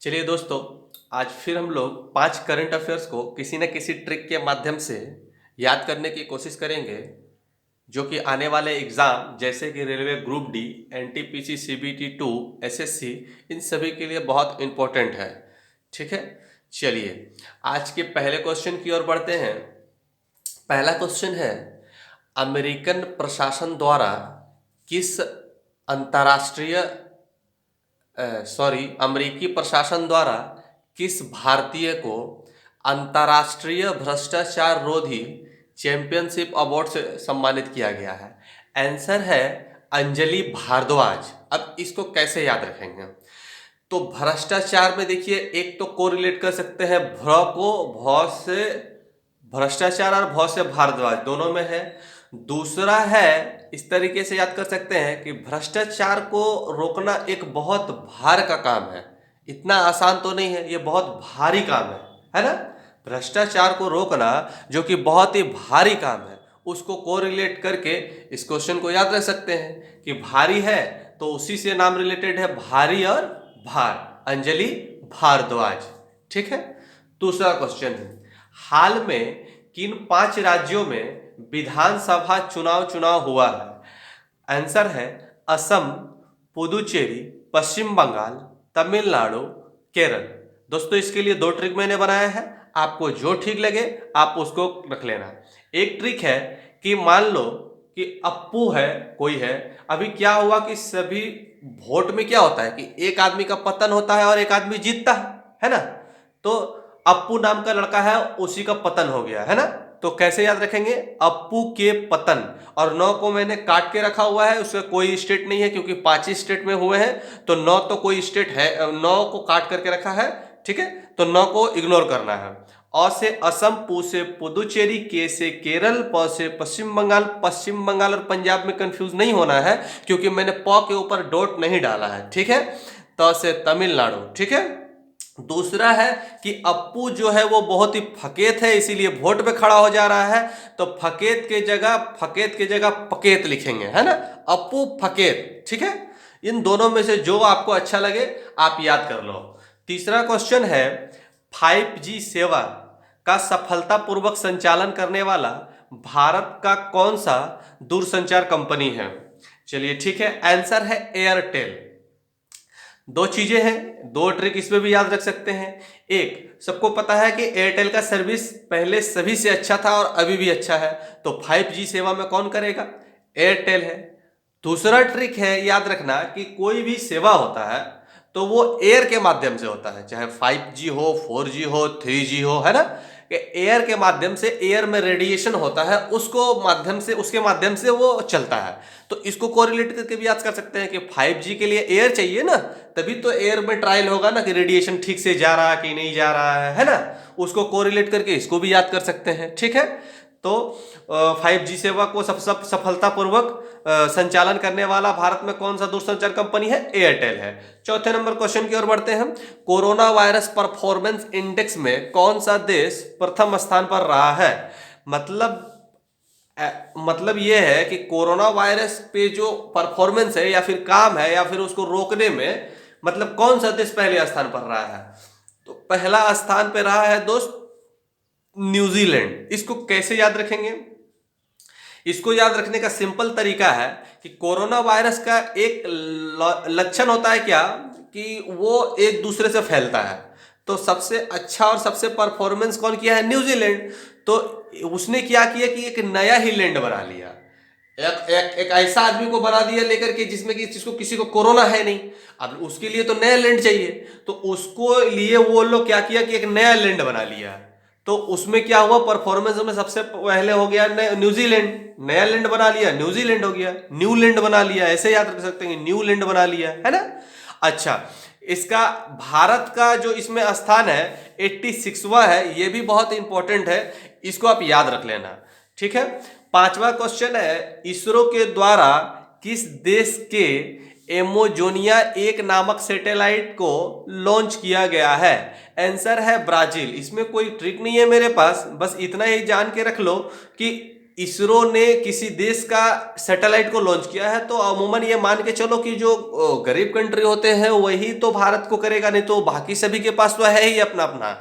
चलिए दोस्तों, आज फिर हम लोग 5 करंट अफेयर्स को किसी न किसी ट्रिक के माध्यम से याद करने की कोशिश करेंगे, जो कि आने वाले एग्ज़ाम जैसे कि railway group D, NTPC, CBT 2, SSC, इन सभी के लिए बहुत इम्पोर्टेंट है। ठीक है, चलिए आज के पहले क्वेश्चन की ओर बढ़ते हैं। पहला क्वेश्चन है, अमेरिकन प्रशासन द्वारा किस अंतर्राष्ट्रीय अमेरिकी प्रशासन द्वारा किस भारतीय को अंतर्राष्ट्रीय भ्रष्टाचार रोधी चैंपियनशिप अवार्ड से सम्मानित किया गया है? आंसर है अंजलि भारद्वाज। अब इसको कैसे याद रखेंगे? तो भ्रष्टाचार में देखिए, एक तो कोरिलेट कर सकते हैं भ्र को भ से भ्रष्टाचार और भ से भारद्वाज, दोनों में है। दूसरा है, इस तरीके से याद कर सकते हैं कि भ्रष्टाचार को रोकना एक बहुत भार का काम है। इतना आसान तो नहीं है, ये बहुत भारी काम है ना? भ्रष्टाचार को रोकना जो कि बहुत ही भारी काम है, उसको कोरिलेट करके इस क्वेश्चन को याद रख सकते हैं कि भारी है तो उसी से नाम रिलेटेड है, भारी और भार, अंजलि भारद्वाज। ठीक है। दूसरा क्वेश्चन है, हाल में किन 5 राज्यों में विधानसभा चुनाव हुआ है? आंसर है असम, पुदुचेरी, पश्चिम बंगाल, तमिलनाडु, केरल। दोस्तों, इसके लिए 2 ट्रिक मैंने बनाया है, आपको जो ठीक लगे आप उसको रख लेना। एक ट्रिक है कि मान लो कि अप्पू है, कोई है। अभी क्या हुआ कि सभी वोट में क्या होता है कि एक आदमी का पतन होता है और एक आदमी जीतता है ना? तो अप्पू नाम का लड़का है, उसी का पतन हो गया है ना? तो कैसे याद रखेंगे? अप्पू के पतन। और 9 को मैंने काट के रखा हुआ है, उसका कोई स्टेट नहीं है क्योंकि 5 ही स्टेट में हुए हैं, तो 9 तो कोई स्टेट है, 9 को काट करके रखा है। ठीक है, तो 9 को इग्नोर करना है। अ से असम, पू से पुदुचेरी, के से केरल, प से पश्चिम बंगाल। पश्चिम बंगाल और पंजाब में कंफ्यूज नहीं होना है क्योंकि मैंने प के ऊपर डॉट नहीं डाला है। ठीक है, त से तमिलनाडु। ठीक है। दूसरा है कि अप्पू जो है वो बहुत ही फकेत है, इसीलिए वोट पे खड़ा हो जा रहा है, तो फकेत के जगह पकेत लिखेंगे, है ना? अप्पू फकेत। ठीक है, इन दोनों में से जो आपको अच्छा लगे आप याद कर लो। तीसरा क्वेश्चन है, 5G सेवा का सफलतापूर्वक संचालन करने वाला भारत का कौन सा दूरसंचार कंपनी है? चलिए ठीक है, आंसर है एयरटेल। 2 चीजें हैं, 2 ट्रिक इसमें भी याद रख सकते हैं। एक, सबको पता है कि एयरटेल का सर्विस पहले सभी से अच्छा था और अभी भी अच्छा है, तो 5G सेवा में कौन करेगा? एयरटेल है। दूसरा ट्रिक है याद रखना कि कोई भी सेवा होता है तो वो एयर के माध्यम से होता है, चाहे 5G हो, 4G हो, 3G हो, है ना? कि एयर के माध्यम से, एयर में रेडिएशन होता है, उसके माध्यम से वो चलता है। तो इसको कोरिलेट करके भी याद कर सकते हैं कि 5G के लिए एयर चाहिए ना, तभी तो एयर में ट्रायल होगा ना कि रेडिएशन ठीक से जा रहा है कि नहीं जा रहा है ना? उसको कोरिलेट करके इसको भी याद कर सकते हैं। ठीक है, तो 5G सेवा को सब सफलतापूर्वक संचालन करने वाला भारत में कौन सा दूरसंचार कंपनी है? एयरटेल है। चौथे नंबर क्वेश्चन की ओर बढ़ते हैं। कोरोना वायरस परफॉर्मेंस इंडेक्स में कौन सा देश प्रथम स्थान पर रहा है? मतलब यह है कि कोरोना वायरस पे जो परफॉर्मेंस है या फिर काम है या फिर उसको रोकने में, मतलब कौन सा देश पहले स्थान पर रहा है? तो पहला स्थान पे रहा है दोस्त न्यूजीलैंड। इसको कैसे याद रखेंगे? इसको याद रखने का सिंपल तरीका है कि कोरोना वायरस का एक लक्षण होता है क्या कि वो एक दूसरे से फैलता है। तो सबसे अच्छा और सबसे परफॉर्मेंस कौन किया है? न्यूजीलैंड। तो उसने क्या किया कि एक नया ही लैंड बना लिया, एक ऐसा आदमी को बना दिया लेकर के जिसको किसी को कोरोना है नहीं। अब उसके लिए तो नया लैंड चाहिए, तो उसको लिए वो लोग क्या किया कि एक नया लैंड बना लिया। तो उसमें क्या हुआ, परफॉर्मेंस में सबसे पहले हो गया न्यूजीलैंड। नया लैंड बना लिया, न्यूजीलैंड हो गया। न्यू लैंड बना लिया, ऐसे याद रख सकते हैं, न्यू लैंड बना लिया, है ना? अच्छा, इसका भारत का जो इसमें स्थान है 86वां है, ये भी बहुत इंपॉर्टेंट है, इसको आप याद रख लेना। ठीक है। 5वां क्वेश्चन है, इसरो के द्वारा किस देश के एमोजोनिया 1 नामक सैटेलाइट को लॉन्च किया गया है? आंसर है ब्राजील। इसमें कोई ट्रिक नहीं है मेरे पास, बस इतना ही जान के रख लो कि इसरो ने किसी देश का सैटेलाइट को लॉन्च किया है, तो अमूमन ये मान के चलो कि जो गरीब कंट्री होते हैं वही तो भारत को करेगा, नहीं तो बाकी सभी के पास तो है ही अपना अपना।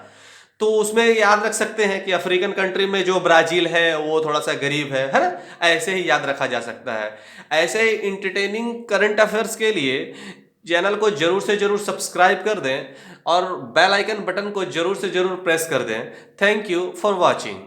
तो उसमें याद रख सकते हैं कि अफ्रीकन कंट्री में जो ब्राजील है वो थोड़ा सा गरीब है ना, ऐसे ही याद रखा जा सकता है। ऐसे ही इंटरटेनिंग करंट अफेयर्स के लिए चैनल को जरूर से जरूर सब्सक्राइब कर दें और बेल आइकन बटन को जरूर से जरूर प्रेस कर दें। Thank you for watching.